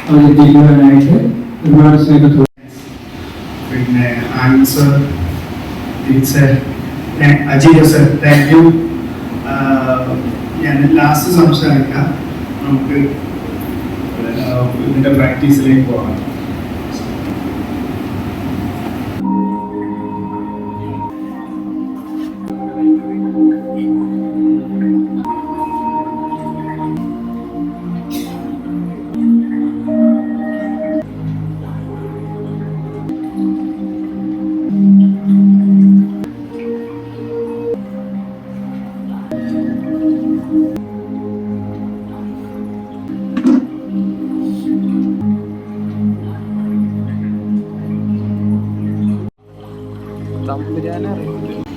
അവതരിപ്പിക്കുവാനായിട്ട് ഒരുപാട് സ്നേഹത്തോടെ. പിന്നെ answer Ajeev sir, thank U. ഞാൻ ലാസ്റ്റ് സംസാരിക്കാം, നമുക്ക് ഇതിന്റെ പ്രാക്ടീസിലേക്ക് പോകാം.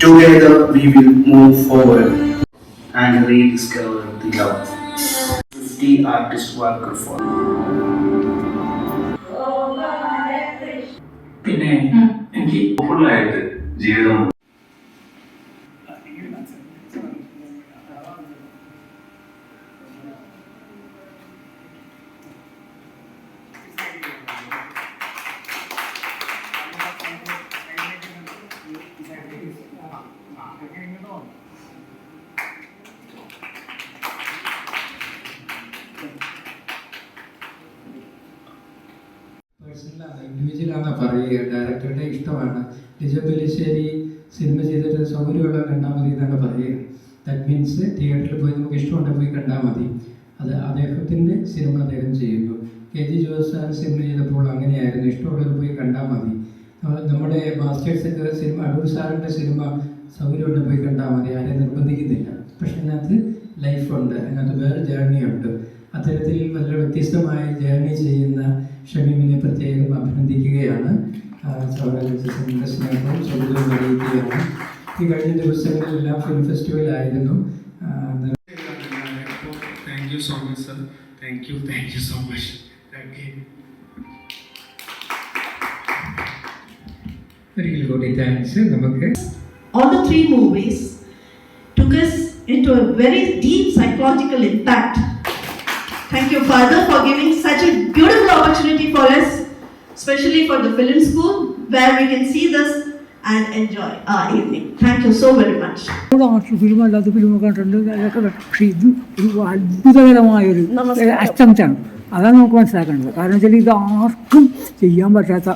Together we will move forward and rediscover the love. 50 artists work for. പിന്നെ എനിക്ക് ഫുള്ളായിട്ട് ജീവിതം ഇൻഡിവിജ്വലാണെന്ന് പറയുക. ഡയറക്ടറുടെ ഇഷ്ടമാണ്. ലിജോ പെല്ലിശ്ശേരി സിനിമ ചെയ്തിട്ട് സൗകര്യമുള്ള കണ്ടാൽ മതി എന്നാണ് പറയുക. ദാറ്റ് മീൻസ് തിയേറ്ററിൽ പോയി നമുക്ക് ഇഷ്ടമുണ്ടെങ്കിൽ പോയി കണ്ടാൽ മതി. അത് അദ്ദേഹത്തിൻ്റെ സിനിമ അദ്ദേഹം ചെയ്യുന്നു. KG ജോസ് സാർ സിനിമ ചെയ്തപ്പോൾ അങ്ങനെയായിരുന്നു, ഇഷ്ടമുള്ളവർ പോയി കണ്ടാൽ മതി. നമ്മുടെ മാസ്റ്റേഴ്സൊക്കെ സിനിമ, അടൂർ സാറിൻ്റെ സിനിമ സൗകര്യമുണ്ട് പോയി കണ്ടാൽ മതി, ആരെയും നിർബന്ധിക്കുന്നില്ല. പക്ഷെ അതിനകത്ത് ലൈഫുണ്ട്, അതിനകത്ത് വേറെ ജേർണിയുണ്ട്. അത്തരത്തിൽ വളരെ വ്യത്യസ്തമായ ജേർണി ചെയ്യുന്ന ഷമീമിനെ പ്രത്യേകം അഭിനന്ദിക്കുകയാണ്. സ്നേഹവും സൗഹൃദവും അറിയിക്കുകയാണ്. ഈ കഴിഞ്ഞ ദിവസങ്ങളിലെല്ലാം ഫിലിം ഫെസ്റ്റിവലായിരുന്നു. Thank you so much sir. Thank you so much. ഒരിക്കൽ കൂടി താങ്ക്സ്. നമുക്ക് all the three movies took us into a very deep psychological impact. Thank you, Father, for giving such a beautiful opportunity for us, especially for the film school, where we can see this and enjoy our evening. Thank you so very much. Film അല്ലാത്ത ഫിലിമൊക്കെ കണ്ടിട്ടുണ്ട്, അതൊക്കെ. പക്ഷേ ഇത് ഒരു അത്ഭുതകരമായൊരു അറ്റംപ്റ്റാണ്. അതാണ് നമുക്ക് മനസ്സിലാക്കേണ്ടത്. കാരണം വെച്ചാൽ ഇത് ആർക്കും ചെയ്യാൻ പറ്റാത്ത